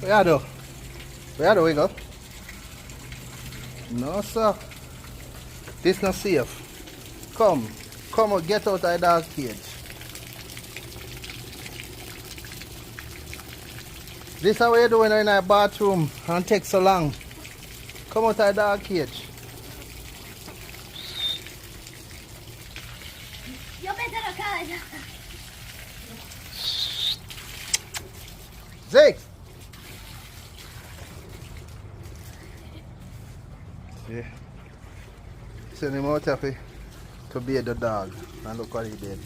Where you do? Where you do we go? No sir. This not safe. Come. Come on, get out of the dog cage. This is what you're doing in the bathroom and take so long. Come out of the dog cage. Yo pensé lo que Zeke! Yeah. Send him out of it to be the dog. And look what he did.